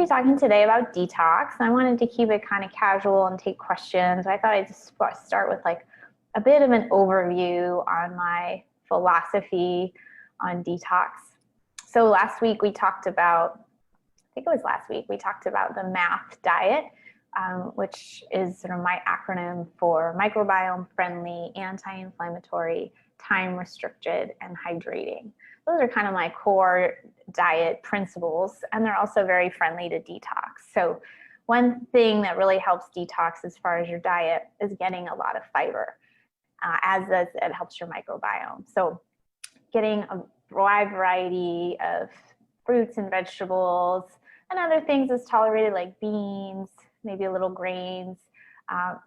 be talking today about detox. I wanted to keep it kind of casual and take questions. I thought I'd just start with like a bit of an overview on my philosophy on detox. So last week we talked about, I think it was last week, we talked about the MAP diet, which is sort of my acronym for microbiome friendly, anti-inflammatory, time restricted, and hydrating. Those are kind of my core diet principles, and they're also very friendly to detox. So one thing that really helps detox as far as your diet is getting a lot of fiber, as it helps your microbiome. So getting a wide variety of fruits and vegetables and other things is tolerated, like beans, maybe a little grains.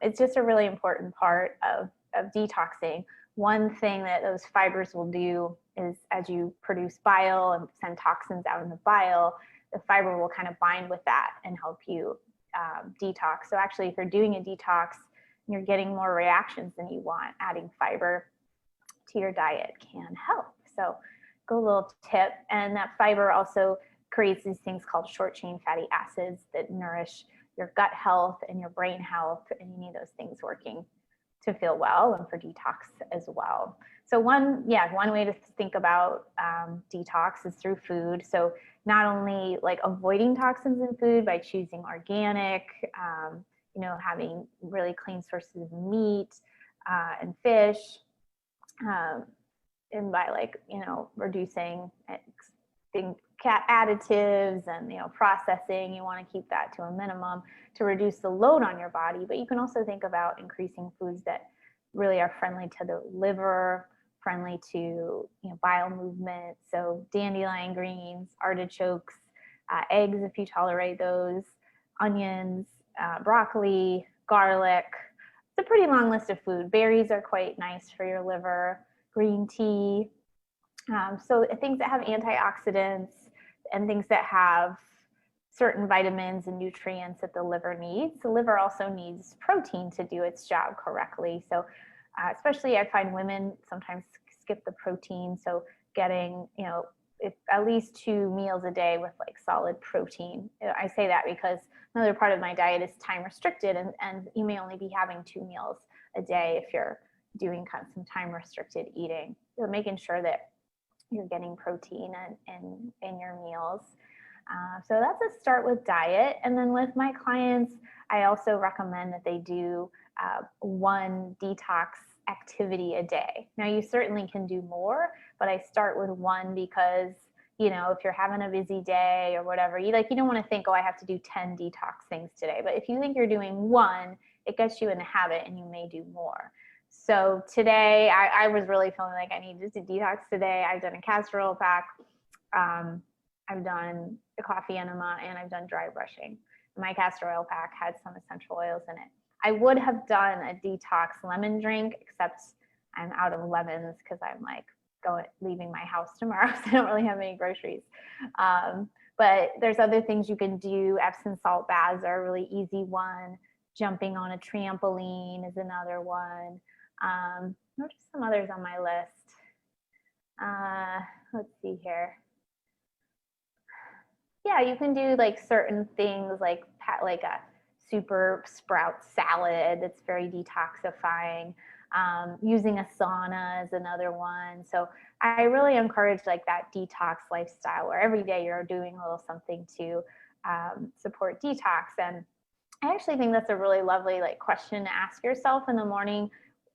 It's just a really important part of detoxing. One thing that those fibers will do is as you produce bile and send toxins out in the bile, the fiber will kind of bind with that and help you detox. So actually, if you're doing a detox and you're getting more reactions than you want, adding fiber to your diet can help. So go a little tip. And that fiber also creates these things called short chain fatty acids that nourish your gut health and your brain health, and you need those things working to feel well and for detox as well. So one way to think about detox is through food. So not only like avoiding toxins in food by choosing organic, having really clean sources of meat and fish, and by reducing additives and processing. You want to keep that to a minimum to reduce the load on your body. But you can also think about increasing foods that really are friendly to the liver, friendly to bile movement. So dandelion greens, artichokes, eggs if you tolerate those, onions, broccoli, garlic. It's a pretty long list of food. Berries are quite nice for your liver. Green tea. So things that have antioxidants and things that have certain vitamins and nutrients that the liver needs. The liver also needs protein to do its job correctly. So especially I find women sometimes skip the protein. So getting, at least 2 meals a day with like solid protein. I say that because another part of my diet is time restricted, and you may only be having 2 meals a day if you're doing kind of some time restricted eating. So making sure that you're getting protein in your meals. So that's a start with diet. And then with my clients, I also recommend that they do 1 detox activity a day. Now you certainly can do more, but I start with 1 because, if you're having a busy day or whatever, you don't want to think, oh, I have to do 10 detox things today. But if you think you're doing 1, it gets you in a habit and you may do more. So today I was really feeling like I needed to detox today. I've done a castor oil pack. I've done a coffee enema, and I've done dry brushing. My castor oil pack had some essential oils in it. I would have done a detox lemon drink, except I'm out of lemons because I'm like leaving my house tomorrow, so I don't really have any groceries. But there's other things you can do. Epsom salt baths are a really easy one. Jumping on a trampoline is another one. What are some others on my list? Let's see here. Yeah, you can do like certain things like a super sprout salad that's very detoxifying. Using a sauna is another one. So I really encourage like that detox lifestyle where every day you're doing a little something to support detox. And I actually think that's a really lovely like question to ask yourself in the morning.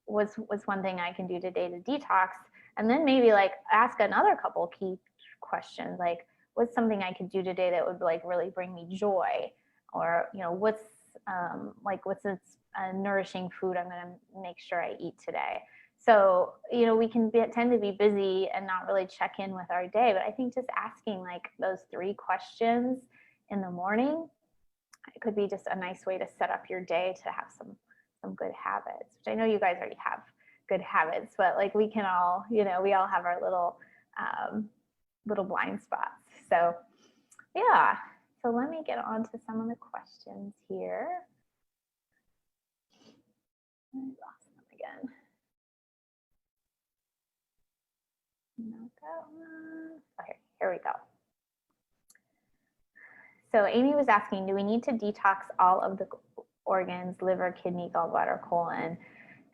What's one thing I can do today to detox? And then maybe like ask another couple key questions, like what's something I could do today that would like really bring me joy? Or, what's a nourishing food I'm going to make sure I eat today? So, we can tend to be busy and not really check in with our day. But I think just asking like those 3 questions in the morning, it could be just a nice way to set up your day to have some good habits, which I know you guys already have good habits, but like we can all, we all have our little blind spots. So yeah, so let me get on to some of the questions here. I lost them again. Not that one. Okay, here we go. So Amy was asking, do we need to detox all of the organs, liver, kidney, gallbladder, colon?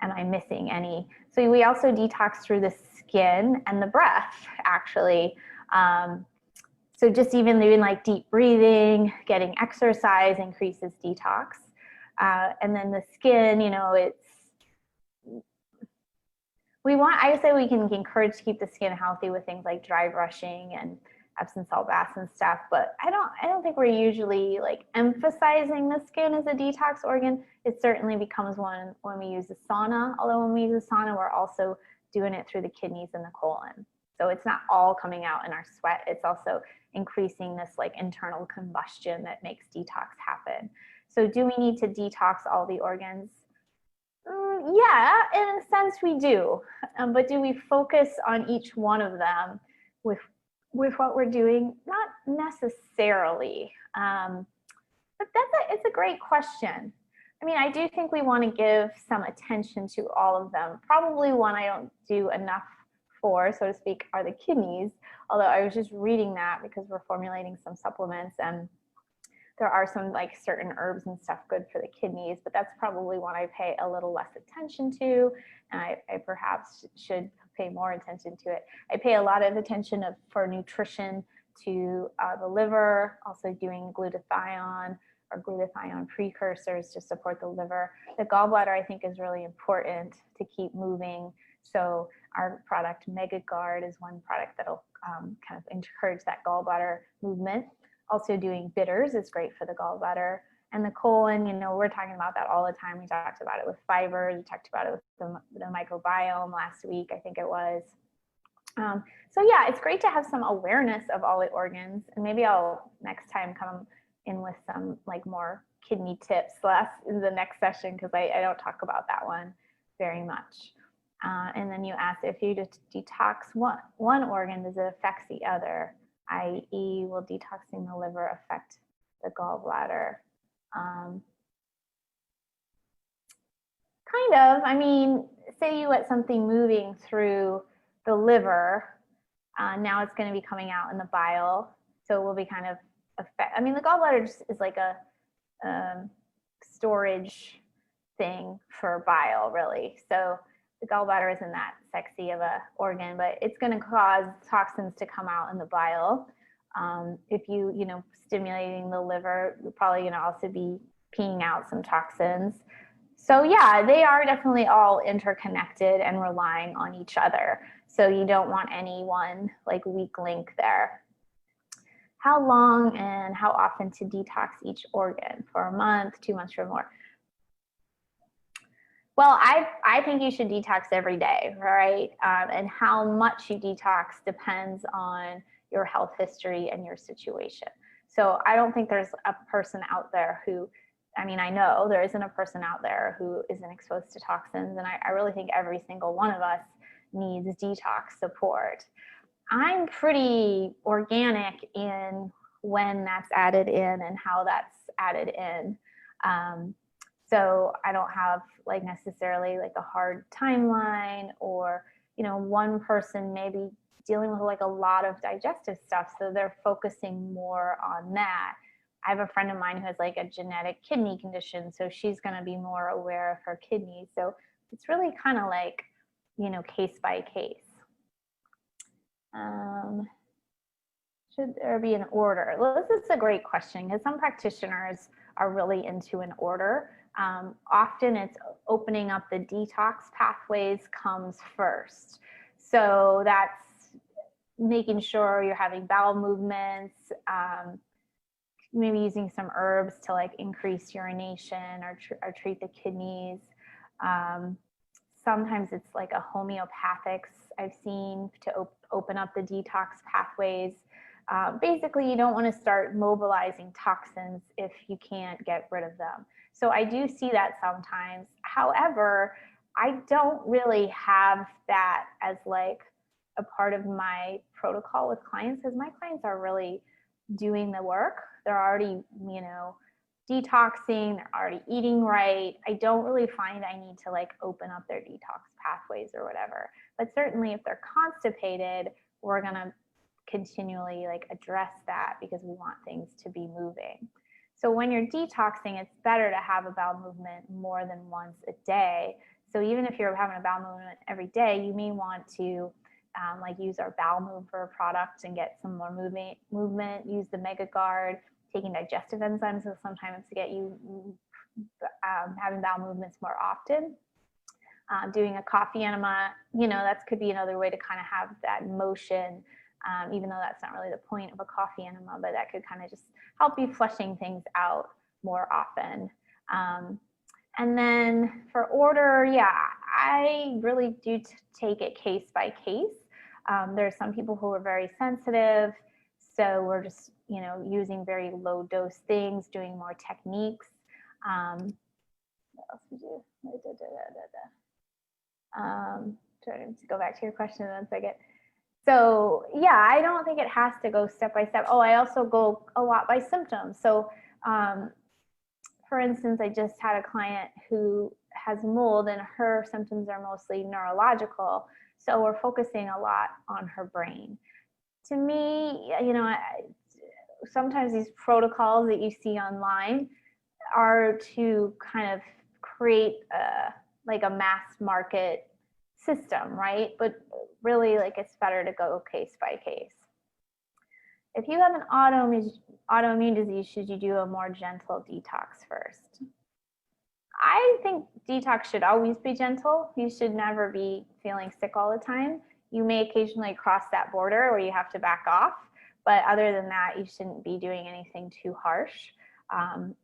Am I missing any? So we also detox through the skin and the breath, actually. So just even doing like deep breathing, getting exercise increases detox. And then the skin, you know, I would say we can encourage to keep the skin healthy with things like dry brushing and Epsom salt baths and stuff, but I don't think we're usually like emphasizing the skin as a detox organ. It certainly becomes one when we use the sauna, although when we use the sauna, we're also doing it through the kidneys and the colon. So it's not all coming out in our sweat. It's also increasing this like internal combustion that makes detox happen. So do we need to detox all the organs? Yeah, in a sense we do, but do we focus on each one of them with what we're doing? Not necessarily, but it's a great question. I mean, I do think we want to give some attention to all of them. Probably one I don't do enough for, so to speak, are the kidneys, although I was just reading that because we're formulating some supplements and there are some like certain herbs and stuff good for the kidneys, but that's probably one I pay a little less attention to, and I perhaps should pay more attention to it. I pay a lot of attention for nutrition to the liver, also doing glutathione or glutathione precursors to support the liver. The gallbladder, I think, is really important to keep moving. So our product MegaGuard is one product that'll kind of encourage that gallbladder movement. Also doing bitters is great for the gallbladder. And the colon, you know, we're talking about that all the time. We talked about it with fibers. We talked about it with the microbiome last week, I think it was. So yeah, it's great to have some awareness of all the organs. And maybe I'll next time come in with some like more kidney tips in the next session, because I don't talk about that one very much. And then you asked, if you detox one organ, does it affect the other? I.e., will detoxing the liver affect the gallbladder? Kind of. I mean, say you let something moving through the liver, now it's going to be coming out in the bile, so it will be kind of I mean, the gallbladder just is like a storage thing for bile, really. So the gallbladder isn't that sexy of a organ, but it's going to cause toxins to come out in the bile. If you stimulating the liver, you're probably going to also be peeing out some toxins. So yeah, they are definitely all interconnected and relying on each other. So you don't want any one like weak link there. How long and how often to detox each organ? For a month, 2 months, or more? Well, I think you should detox every day, right? And how much you detox depends on your health history and your situation. So I don't think there's a person out there who, I mean, I know there isn't a person out there who isn't exposed to toxins, and I really think every single one of us needs detox support. I'm pretty organic in when that's added in and how that's added in. So I don't have like necessarily like a hard timeline, or, one person maybe dealing with like a lot of digestive stuff, so they're focusing more on that. I have a friend of mine who has like a genetic kidney condition, so she's going to be more aware of her kidneys. So it's really kind of like, case by case. Should there be an order? Well, this is a great question, because some practitioners are really into an order. Often it's opening up the detox pathways comes first. So that's making sure you're having bowel movements, maybe using some herbs to like increase urination or treat the kidneys. Sometimes it's like a homeopathics I've seen to open up the detox pathways. Basically, you don't want to start mobilizing toxins if you can't get rid of them. So I do see that sometimes. However, I don't really have that as like a part of my protocol with clients, because my clients are really doing the work. They're already, detoxing, they're already eating right. I don't really find I need to like open up their detox pathways or whatever. But certainly if they're constipated, we're gonna continually like address that because we want things to be moving. So when you're detoxing, it's better to have a bowel movement more than once a day. So even if you're having a bowel movement every day, you may want to like use our bowel mover product and get some more movement, use the Mega Guard, taking digestive enzymes will sometimes get you having bowel movements more often. Doing a coffee enema, that could be another way to kind of have that motion, even though that's not really the point of a coffee enema, but that could kind of just help you flushing things out more often. And then for order, yeah, I really do take it case by case. There's some people who are very sensitive, so we're just, using very low dose things, doing more techniques. What else we do? Trying to go back to your question in 1 second. So yeah, I don't think it has to go step by step. Oh, I also go a lot by symptoms. So for instance, I just had a client who has mold and her symptoms are mostly neurological. So we're focusing a lot on her brain. To me, sometimes these protocols that you see online are to kind of create like a mass market system, right? But really, it's better to go case by case. If you have an autoimmune disease, should you do a more gentle detox first? I think detox should always be gentle. You should never be feeling sick all the time. You may occasionally cross that border where you have to back off, but other than that, you shouldn't be doing anything too harsh.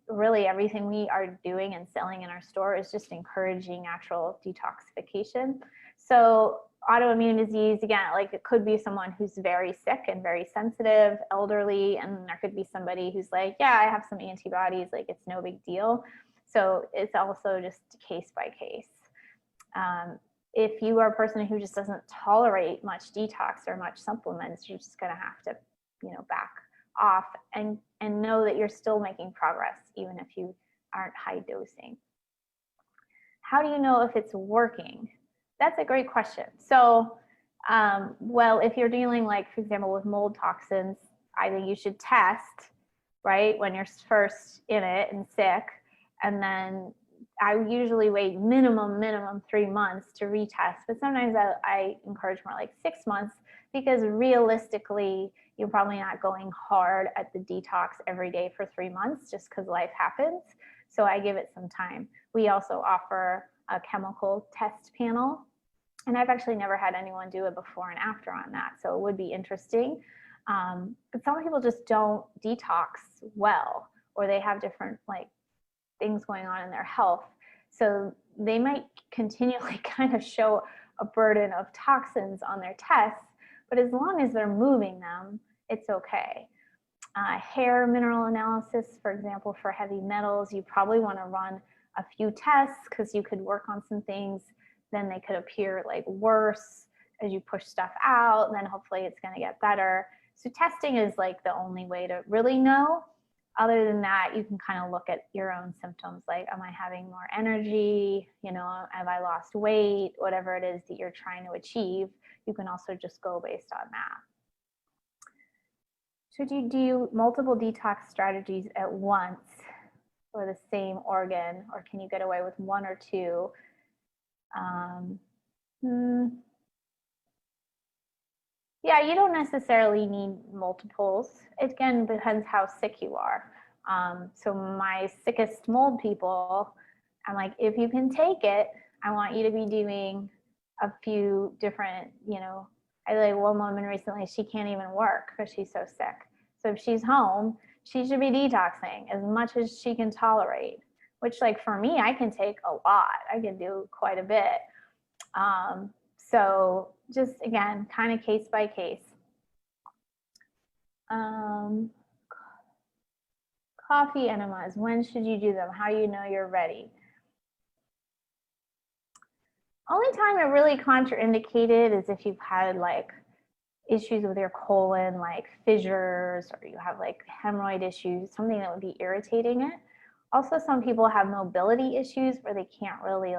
Really, everything we are doing and selling in our store is just encouraging natural detoxification. So autoimmune disease, again, it could be someone who's very sick and very sensitive, elderly, and there could be somebody who's like, yeah, I have some antibodies, it's no big deal. So it's also just case by case. If you are a person who just doesn't tolerate much detox or much supplements, you're just gonna have to, back off and know that you're still making progress, even if you aren't high dosing. How do you know if it's working? That's a great question. So, well, if you're dealing for example, with mold toxins, I think you should test, right, when you're first in it and sick. And then I usually wait minimum 3 months to retest, but sometimes I encourage more 6 months, because realistically, you're probably not going hard at the detox every day for 3 months just because life happens. So I give it some time. We also offer a chemical test panel, and I've actually never had anyone do it before and after on that, so it would be interesting. But some people just don't detox well, or they have different things going on in their health. So they might continually kind of show a burden of toxins on their tests, but as long as they're moving them, it's okay. Hair mineral analysis, for example, for heavy metals, you probably want to run a few tests because you could work on some things, then they could appear worse as you push stuff out, and then hopefully it's going to get better. So testing is the only way to really know. Other than that, you can kind of look at your own symptoms, am I having more energy? Have I lost weight? Whatever it is that you're trying to achieve, you can also just go based on that. Should you do multiple detox strategies at once for the same organ, or can you get away with 1 or 2? Yeah, you don't necessarily need multiples. It again depends how sick you are. So my sickest mold people, I'm like, if you can take it, I want you to be doing a few different, I had one woman recently, she can't even work because she's so sick. So if she's home, she should be detoxing as much as she can tolerate, which for me, I can take a lot. I can do quite a bit. So just again, kind of case by case. Coffee enemas, when should you do them? How do you know you're ready? Only time it really contraindicated is if you've had issues with your colon, fissures, or you have hemorrhoid issues, something that would be irritating it. Also, some people have mobility issues where they can't really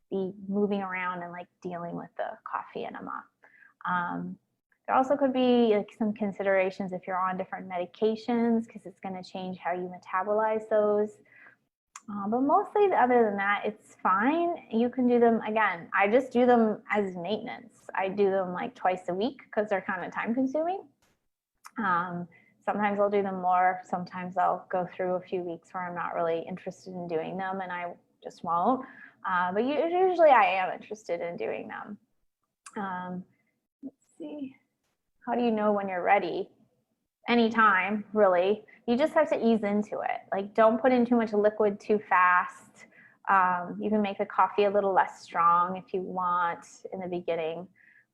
be moving around and dealing with the coffee enema. There also could be like some considerations if you're on different medications, because it's going to change how you metabolize those. But mostly other than that, it's fine. You can do them, again, I just do them as maintenance. I do them like twice a week because they're kind of time consuming. Sometimes I'll do them more. Sometimes I'll go through a few weeks where I'm not really interested in doing them and I just won't. But usually I am interested in doing them. Let's see. How do you know when you're ready? Anytime, really. You just have to ease into it. Like, don't put in too much liquid too fast. You can make the coffee a little less strong if you want in the beginning,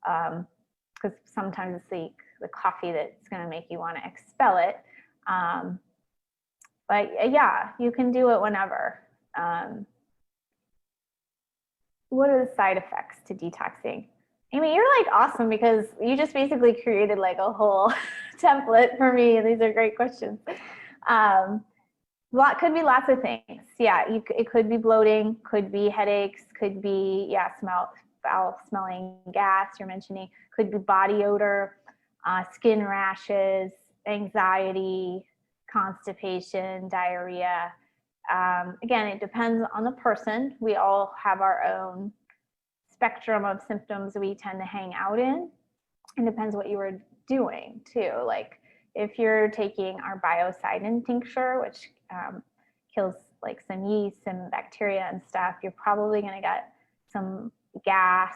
because sometimes it's the coffee that's going to make you want to expel it. But yeah, you can do it whenever. What are the side effects to detoxing? Amy, you're like awesome because you just basically created like a whole template for me. These are great questions. Could be lots of things. Yeah, it could be bloating, could be headaches, could be, foul smelling gas you're mentioning, could be body odor, skin rashes, anxiety, constipation, diarrhea. Again, it depends on the person. We all have our own spectrum of symptoms we tend to hang out in. It depends what you were doing too. Like if you're taking our biocidin tincture, which kills like some yeast and bacteria and stuff, you're probably going to get some gas.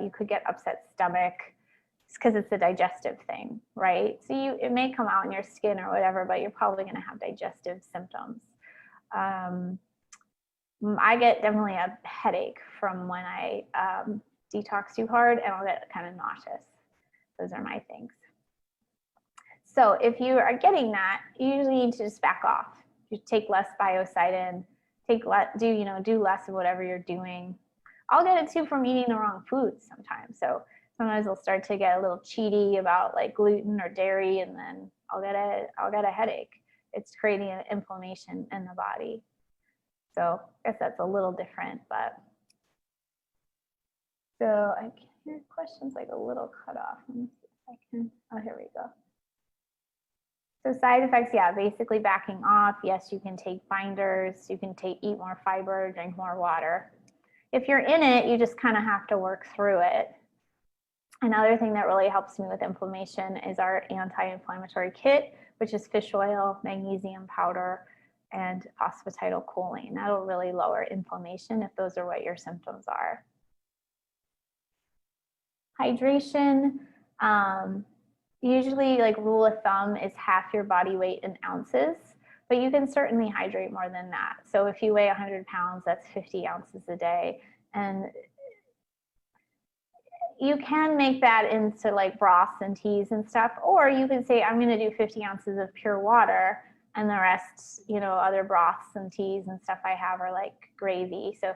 You could get upset stomach because it's a digestive thing, right? So it may come out in your skin or whatever, but you're probably going to have digestive symptoms. I get definitely a headache from when I detox too hard, and I'll get kind of nauseous. Those are my things. So if you are getting that, you usually need to just back off. You take less biocidin, do less of whatever you're doing. I'll get it too from eating the wrong foods sometimes. So sometimes I'll start to get a little cheaty about like gluten or dairy, and then I'll get a headache. It's creating an inflammation in the body. So I guess that's a little different, but so I can hear questions like a little cut off. Let me see if I can. Oh, here we go. So side effects, yeah, basically backing off. Yes, you can take binders, you can eat more fiber, drink more water. If you're in it, you just kind of have to work through it. Another thing that really helps me with inflammation is our anti-inflammatory kit, which is fish oil, magnesium powder, and phosphatidylcholine. That'll really lower inflammation if those are what your symptoms are. Hydration, usually like rule of thumb is half your body weight in ounces, but you can certainly hydrate more than that. So if you weigh 100 pounds, that's 50 ounces a day. And you can make that into like broths and teas and stuff, or you can say, I'm going to do 50 ounces of pure water, and the rest, other broths and teas and stuff I have are like gravy. So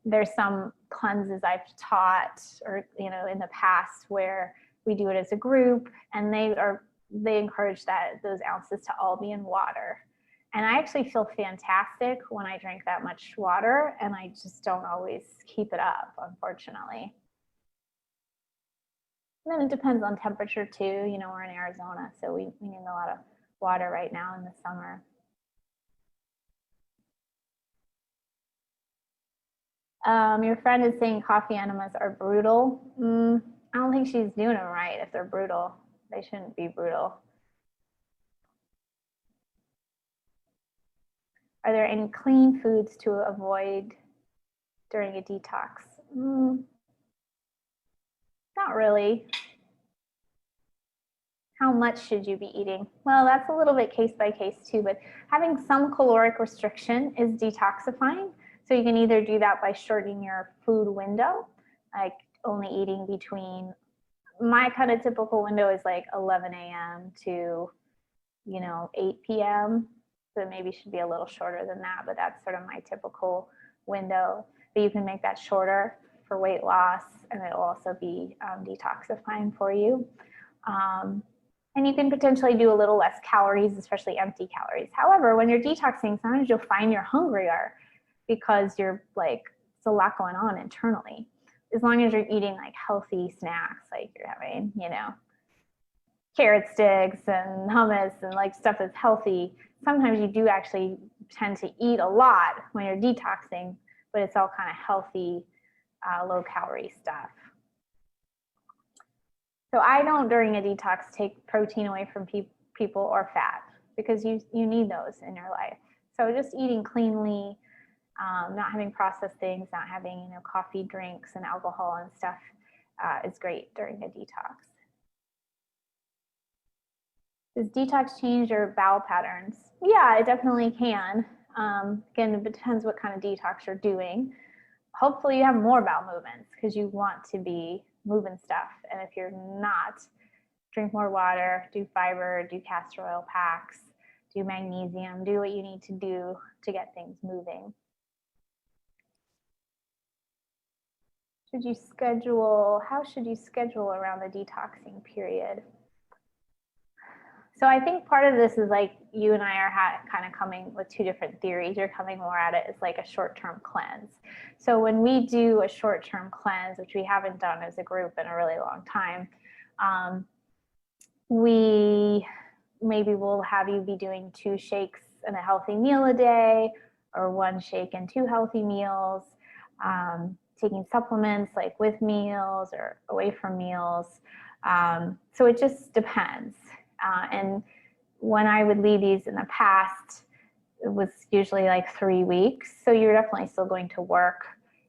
there's some cleanses I've taught or, in the past where we do it as a group, and they encourage those ounces to all be in water. And I actually feel fantastic when I drink that much water, and I just don't always keep it up, unfortunately. And then it depends on temperature too. We're in Arizona, so we need a lot of water right now in the summer. Your friend is saying coffee enemas are brutal. I don't think she's doing them right if they're brutal. They shouldn't be brutal. Are there any clean foods to avoid during a detox? Not really. How much should you be eating? Well, that's a little bit case by case too, but having some caloric restriction is detoxifying. So you can either do that by shortening your food window, like only eating between, my kind of typical window is like 11 a.m. to, 8 p.m. So maybe should be a little shorter than that, but that's sort of my typical window. But you can make that shorter for weight loss, and it'll also be detoxifying for you. And you can potentially do a little less calories, especially empty calories. However, when you're detoxing, sometimes you'll find you're hungrier because you're like, it's a lot going on internally. As long as you're eating like healthy snacks, like you're having, carrot sticks and hummus and like stuff that's healthy. Sometimes you do actually tend to eat a lot when you're detoxing, but it's all kind of healthy, low calorie stuff. So I don't, during a detox, take protein away from people or fat, because you need those in your life. So just eating cleanly, not having processed things, not having coffee, drinks, and alcohol and stuff is great during a detox. Does detox change your bowel patterns? Yeah, it definitely can. Again, it depends what kind of detox you're doing. Hopefully you have more bowel movements because you want to be moving stuff. And if you're not, drink more water, do fiber, do castor oil packs, do magnesium, do what you need to do to get things moving. How should you schedule around the detoxing period? So I think part of this is like you and I are kind of coming with two different theories. You're coming more at it as like a short-term cleanse. So when we do a short-term cleanse, which we haven't done as a group in a really long time, we maybe will have you be doing 2 shakes and a healthy meal a day, or 1 shake and 2 healthy meals, taking supplements like with meals or away from meals. So it just depends. And when I would lead these in the past, it was usually like 3 weeks. So you're definitely still going to work.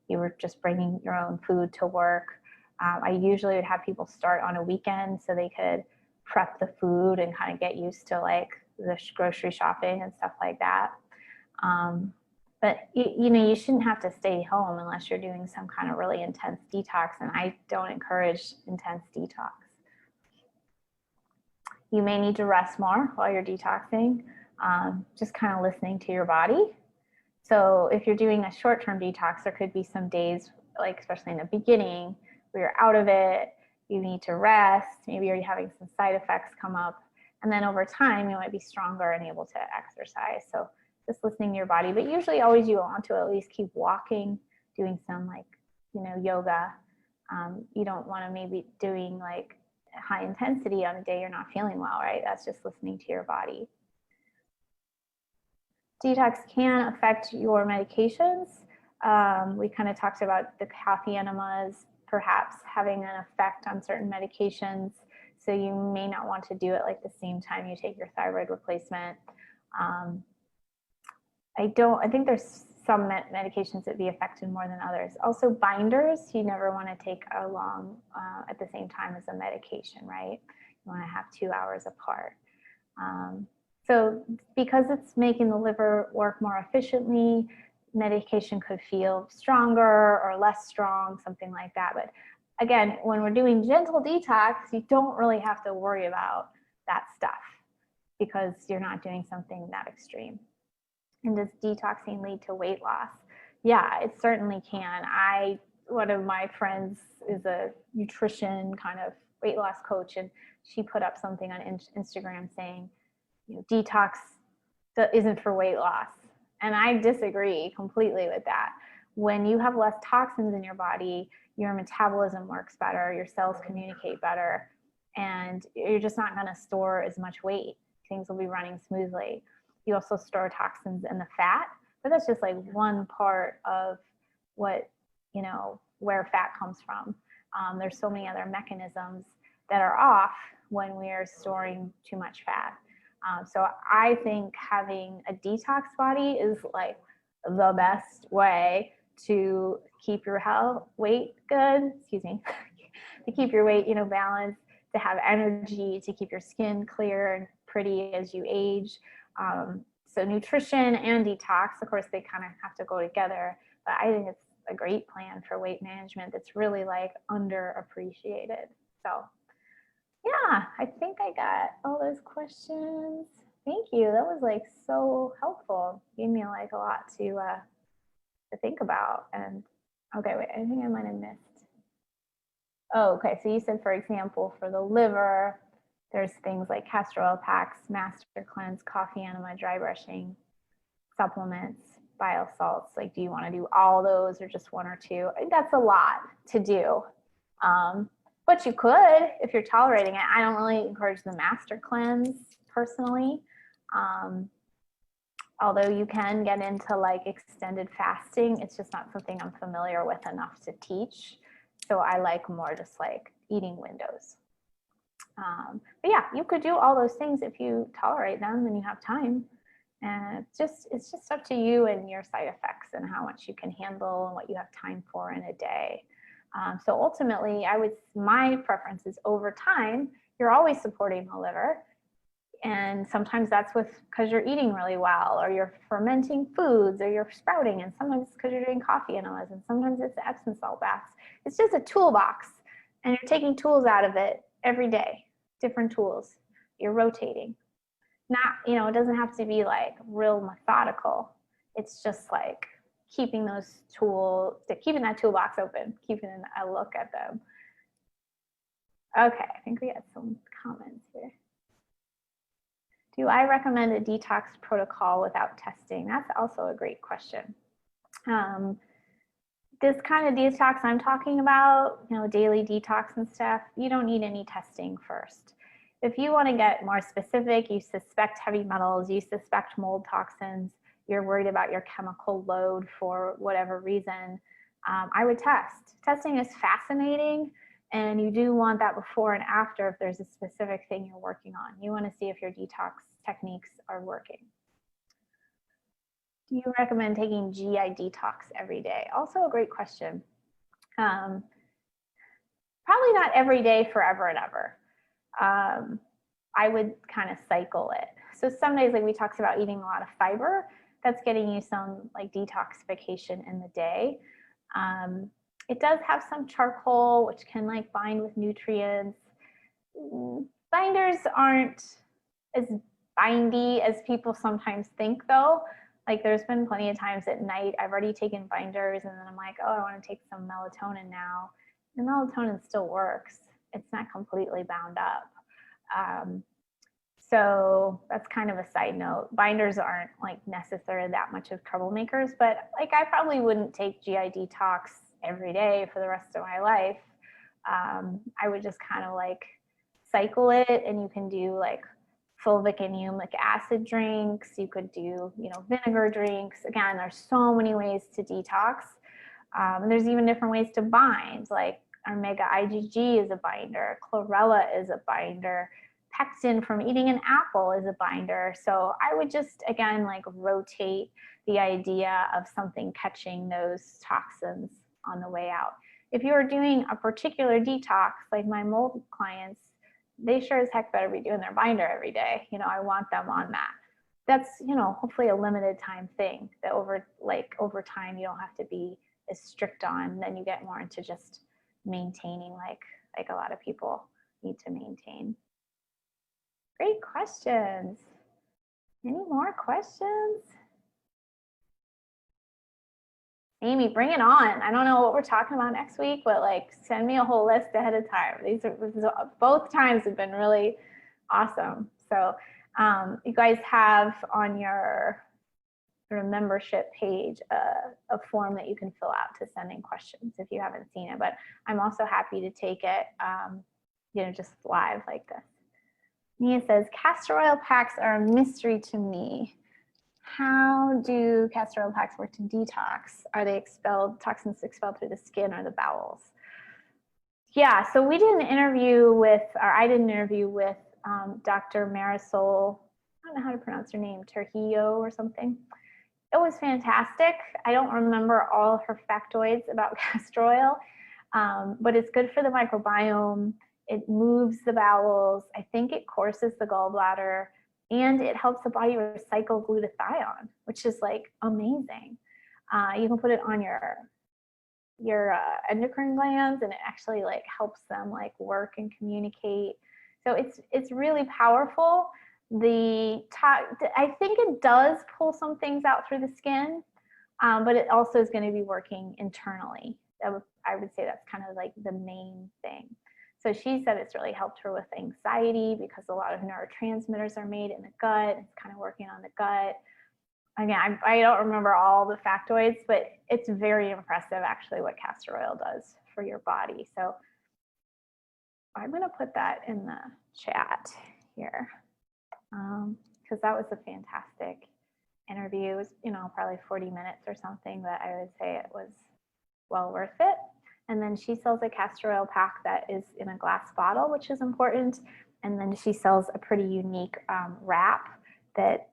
You were just bringing your own food to work. I usually would have people start on a weekend so they could prep the food and kind of get used to like the grocery shopping and stuff like that. But you shouldn't have to stay home unless you're doing some kind of really intense detox. And I don't encourage intense detox. You may need to rest more while you're detoxing, just kind of listening to your body. So if you're doing a short-term detox, there could be some days, like especially in the beginning, where you're out of it, you need to rest, maybe you're having some side effects come up, and then over time you might be stronger and able to exercise. So just listening to your body, but usually always you want to at least keep walking, doing some like, yoga. You don't want to maybe doing like high intensity on a day you're not feeling well, right? That's just listening to your body. Detox can affect your medications. We kind of talked about the coffee enemas perhaps having an effect on certain medications. So you may not want to do it like the same time you take your thyroid replacement. I think there's some medications that be affected more than others. Also binders, you never want to take along at the same time as a medication, right? You want to have 2 hours apart. So because it's making the liver work more efficiently, medication could feel stronger or less strong, something like that. But again, when we're doing gentle detox, you don't really have to worry about that stuff because you're not doing something that extreme. And does detoxing lead to weight loss? Yeah, it certainly can. One of my friends is a nutrition kind of weight loss coach, and she put up something on Instagram saying, detox isn't for weight loss. And I disagree completely with that. When you have less toxins in your body, your metabolism works better, your cells communicate better, and you're just not going to store as much weight. Things will be running smoothly. You also store toxins in the fat, but that's just like one part of what, where fat comes from. There's so many other mechanisms that are off when we are storing too much fat. So I think having a detox body is like the best way to keep your weight good, to keep your weight, balanced, to have energy, to keep your skin clear and pretty as you age. So nutrition and detox, of course, they kind of have to go together, but I think it's a great plan for weight management that's really like underappreciated. So yeah, I think I got all those questions. Thank you. That was like so helpful. Gave me like a lot to think about. And okay, wait, I think I might have missed. Oh, okay. So you said, for example, for the liver, there's things like castor oil packs, master cleanse, coffee enema, dry brushing, supplements, bile salts. Like, do you want to do all those or just 1 or 2? I think that's a lot to do. But but you could if you're tolerating it. I don't really encourage the master cleanse personally. Although you can get into like extended fasting, it's just not something I'm familiar with enough to teach. So I like more just like eating windows. But yeah, you could do all those things if you tolerate them and you have time. And it's just up to you and your side effects and how much you can handle and what you have time for in a day. So ultimately, my preference is over time, you're always supporting the liver. And sometimes that's because you're eating really well, or you're fermenting foods, or you're sprouting, and sometimes it's because you're doing coffee enemas, and sometimes it's the Epsom salt baths. It's just a toolbox, and you're taking tools out of it every day, different tools. You're rotating. Not, it doesn't have to be like real methodical. It's just like keeping that toolbox open, keeping a look at them. Okay, I think we had some comments here. Do I recommend a detox protocol without testing? That's also a great question. This kind of detox I'm talking about, daily detox and stuff, you don't need any testing first. If you want to get more specific, you suspect heavy metals, you suspect mold toxins, you're worried about your chemical load for whatever reason, I would test. Testing is fascinating. And you do want that before and after if there's a specific thing you're working on. You want to see if your detox techniques are working. Do you recommend taking GI detox every day? Also a great question. Probably not every day forever and ever. I would kind of cycle it. So some days, like we talked about eating a lot of fiber, that's getting you some like detoxification in the day. It does have some charcoal, which can like bind with nutrients. Binders aren't as bindy as people sometimes think though. Like there's been plenty of times at night, I've already taken binders and then I'm like, oh, I want to take some melatonin now. The melatonin still works. It's not completely bound up. So that's kind of a side note. Binders aren't like necessarily that much of troublemakers, but like I probably wouldn't take GI detox every day for the rest of my life. I would just kind of like cycle it, and you can do like fulvic and humic acid drinks. You could do, vinegar drinks. Again, there's so many ways to detox. And there's even different ways to bind, like omega IgG is a binder, chlorella is a binder, pectin from eating an apple is a binder. So I would just, again, like rotate the idea of something catching those toxins on the way out. If you're doing a particular detox, like my mold clients, they sure as heck better be doing their binder every day. I want them on that. That's, hopefully a limited time thing that over time, you don't have to be as strict on. Then you get more into just maintaining like a lot of people need to maintain. Great questions. Any more questions? Amy, bring it on. I don't know what we're talking about next week, but like send me a whole list ahead of time. Both times have been really awesome. So you guys have on your membership page a form that you can fill out to send in questions if you haven't seen it. But I'm also happy to take it, just live like this. Nia says, castor oil packs are a mystery to me. How do castor oil packs work to detox? Are they toxins expelled through the skin or the bowels? Yeah, so I did an interview with Dr. Marisol, I don't know how to pronounce her name, Trujillo or something. It was fantastic. I don't remember all of her factoids about castor oil, but it's good for the microbiome. It moves the bowels. I think it courses the gallbladder, and it helps the body recycle glutathione, which is like amazing. You can put it on your endocrine glands, and it actually like helps them like work and communicate. So it's really powerful. I think it does pull some things out through the skin, but it also is going to be working internally. I would say that's kind of like the main thing. So she said it's really helped her with anxiety because a lot of neurotransmitters are made in the gut. It's kind of working on the gut. Again, I don't remember all the factoids, but it's very impressive actually what castor oil does for your body. So I'm going to put that in the chat here because that was a fantastic interview. It was, you know, probably 40 minutes or something, but I would say it was well worth it. And then she sells a castor oil pack that is in a glass bottle, which is important. And then she sells a pretty unique wrap that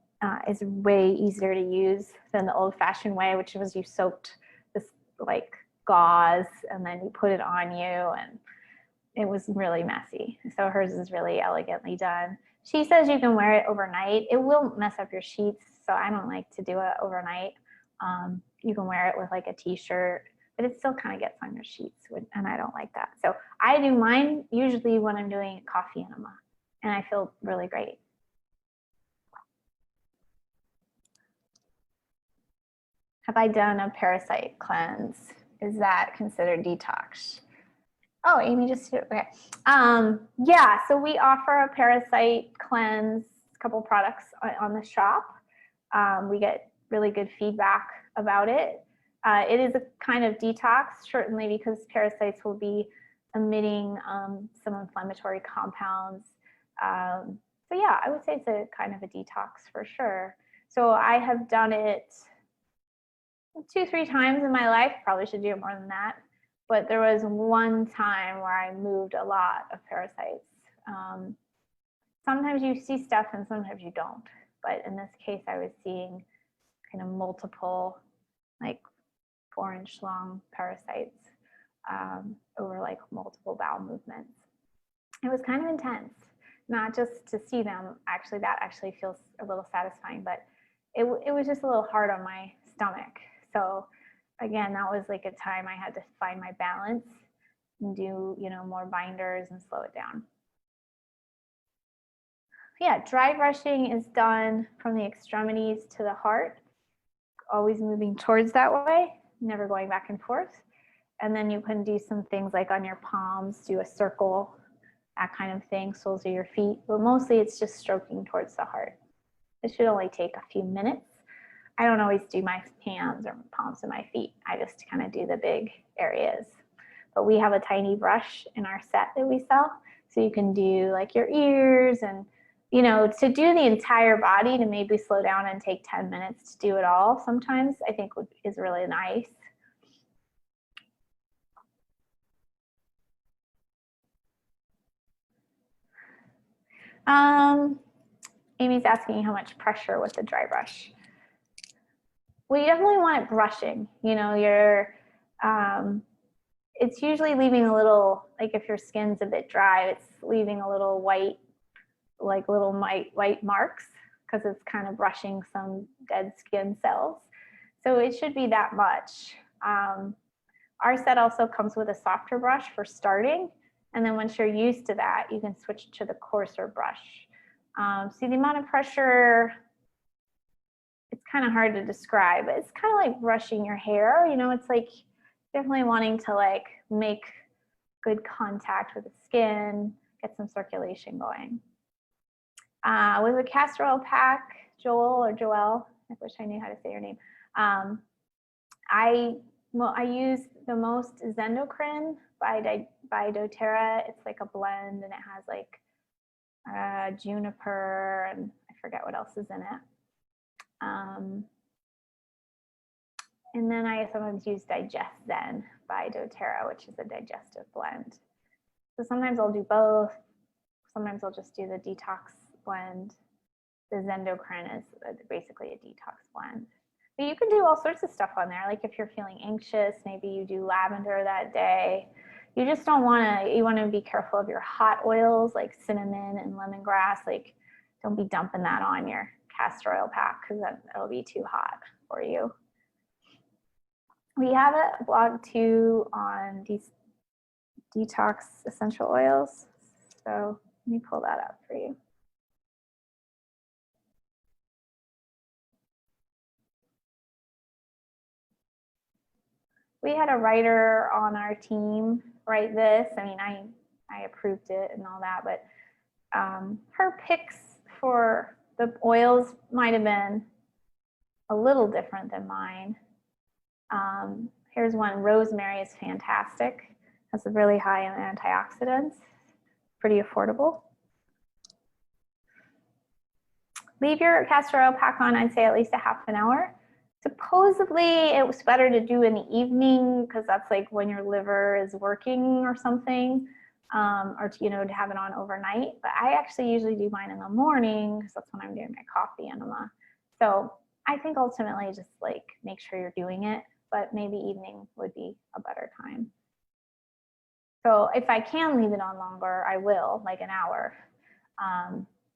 is way easier to use than the old-fashioned way, which was you soaked this like gauze and then you put it on you, and it was really messy. So hers is really elegantly done. She says you can wear it overnight. It will mess up your sheets, so I don't like to do it overnight. You can wear it with like a t-shirt, but it still kind of gets on your sheets, and I don't like that. So I do mine usually when I'm doing a coffee enema, and I feel really great. Have I done a parasite cleanse? Is that considered detox? Oh, Amy just did it. Okay. Yeah, so we offer a parasite cleanse, a couple products on the shop. We get really good feedback about it. It is a kind of detox, certainly because parasites will be emitting some inflammatory compounds. So yeah, I would say it's a kind of a detox for sure. So I have done it 2-3 times in my life. Probably should do it more than that. But there was one time where I moved a lot of parasites. Sometimes you see stuff and sometimes you don't. But in this case, I was seeing kind of multiple, like 4-inch long parasites over like multiple bowel movements. It was kind of intense, not just to see them. Actually, that actually feels a little satisfying, but it was just a little hard on my stomach. So again, that was like a time I had to find my balance and do, you know, more binders and slow it down. Yeah, dry brushing is done from the extremities to the heart, always moving towards that way, never going back and forth. And then you can do some things like on your palms, do a circle, that kind of thing, soles of your feet. But mostly it's just stroking towards the heart. It should only take a few minutes. I don't always do my hands or palms of my feet. I just kind of do the big areas. But we have a tiny brush in our set that we sell. So you can do like your ears and, you know, to do the entire body, to maybe slow down and take 10 minutes to do it all sometimes, I think is really nice. Amy's asking how much pressure with the dry brush. Well, you definitely want it brushing. You know, it's usually leaving a little, like if your skin's a bit dry, it's leaving a little white, like little white marks, because it's kind of brushing some dead skin cells. So it should be that much. Our set also comes with a softer brush for starting. And then once you're used to that, you can switch to the coarser brush. See, the amount of pressure, it's kind of hard to describe. It's kind of like brushing your hair. You know, it's like definitely wanting to like make good contact with the skin, get some circulation going. With the Castor Oil Pack, Joel, I wish I knew how to say your name. I use the most Zendocrine by doTERRA. It's like a blend, and it has like juniper, and I forget what else is in it. And then I sometimes use Digest Zen by doTERRA, which is a digestive blend. So sometimes I'll do both. Sometimes I'll just do the detox blend. The Zendocrine is basically a detox blend. But you can do all sorts of stuff on there. Like if you're feeling anxious, maybe you do lavender that day. You just don't want to, you want to be careful of your hot oils like cinnamon and lemongrass. Like don't be dumping that on your castor oil pack because it'll be too hot for you. We have a blog too on these detox essential oils. So let me pull that up for you. We had a writer on our team write this. I mean, I approved it and all that, but her picks for the oils might have been a little different than mine. Here's one. Rosemary is fantastic. Has a really high in antioxidants. pretty affordable. Leave your castor oil pack on, I'd say at least a half an hour. Supposedly it was better to do in the evening because that's like when your liver is working or something, or to, to have it on overnight. But I actually usually do mine in the morning because that's when I'm doing my coffee enema. So I think ultimately just like make sure you're doing it, but maybe evening would be a better time. So if I can leave it on longer, I will, like an hour.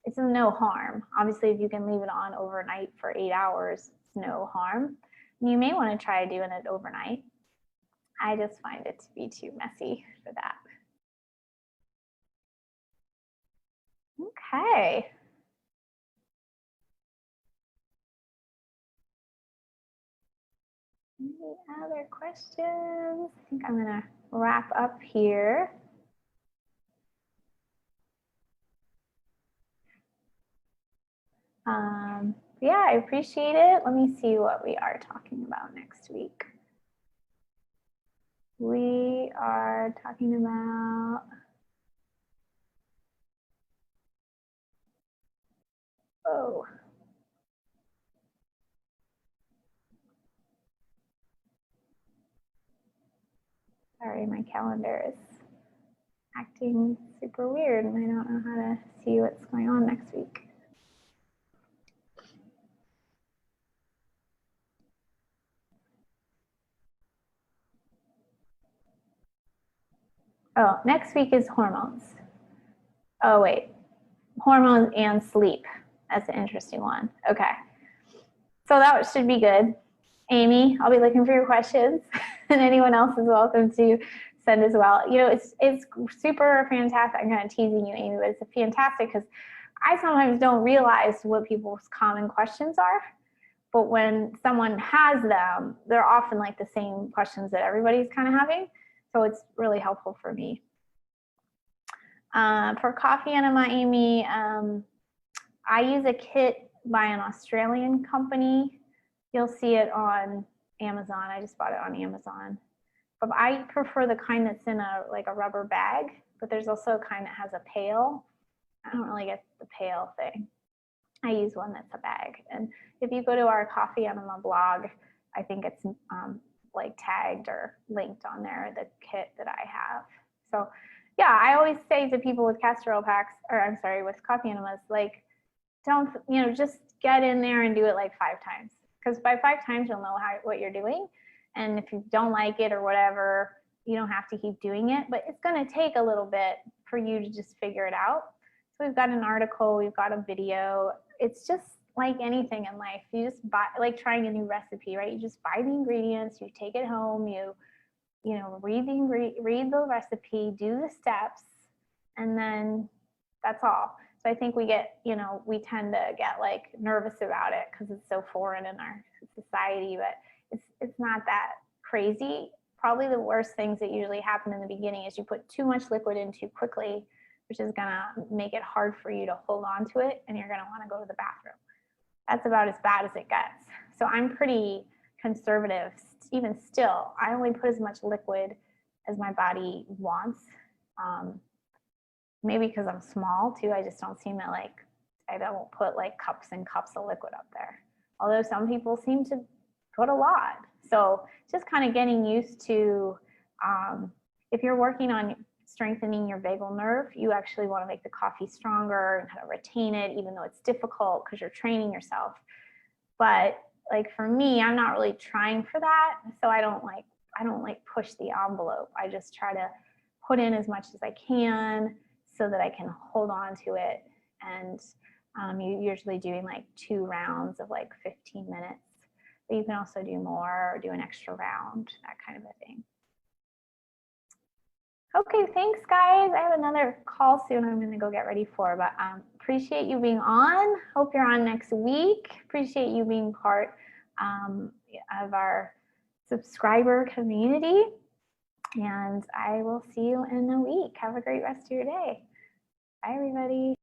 It's no harm. Obviously, if you can leave it on overnight for 8 hours, it's no harm. You may want to try doing it overnight. I just find it to be too messy for that. Okay. Any other questions? I think I'm gonna wrap up here. Yeah, I appreciate it. Let me see what we are talking about next week. We are talking about, oh, sorry, my calendar is acting super weird and I don't know how to see what's going on next week. Oh, next week is hormones. Oh, wait. Hormones and sleep. That's an interesting one. Okay. So that should be good. Amy, I'll be looking for your questions. And anyone else is welcome to send as well. It's super fantastic. I'm kind of teasing you, Amy, but it's fantastic because I sometimes don't realize what people's common questions are. But when someone has them, they're often like the same questions that everybody's kind of having. So it's really helpful for me. For coffee enema, Amy, I use a kit by an Australian company. You'll see it on Amazon. I just bought it on Amazon. But I prefer the kind that's in a rubber bag, but there's also a kind that has a pail. I don't really get the pail thing. I use one that's a bag. And if you go to our coffee enema blog, I think it's like tagged or linked on there, the kit that I have. So yeah, I always say to people with castor oil packs, or I'm sorry, with coffee enemas, like, don't, just get in there and do it like 5 times. Because by 5 times, you'll know what you're doing. And if you don't like it or whatever, you don't have to keep doing it. But it's going to take a little bit for you to just figure it out. So we've got an article, we've got a video. It's just like anything in life. You just buy, like trying a new recipe, right? You just buy the ingredients, you take it home, you read the recipe, do the steps, and then that's all. So I think we tend to get like nervous about it because it's so foreign in our society, but it's not that crazy. Probably the worst things that usually happen in the beginning is you put too much liquid in too quickly, which is gonna make it hard for you to hold on to it, and you're gonna wanna go to the bathroom. That's about as bad as it gets. So I'm pretty conservative, even still. I only put as much liquid as my body wants. Maybe because I'm small too, I just don't seem to I don't put like cups and cups of liquid up there. Although some people seem to put a lot. So just kind of getting used to, if you're working on strengthening your vagal nerve, you actually want to make the coffee stronger and kind of retain it, even though it's difficult because you're training yourself. But like for me, I'm not really trying for that. So I don't push the envelope. I just try to put in as much as I can so that I can hold on to it. And you're usually doing like 2 rounds of like 15 minutes. But you can also do more or do an extra round, that kind of a thing. Okay, thanks guys. I have another call soon I'm going to go get ready for, but appreciate you being on. Hope you're on next week. Appreciate you being part of our subscriber community. And I will see you in a week. Have a great rest of your day. Bye, everybody.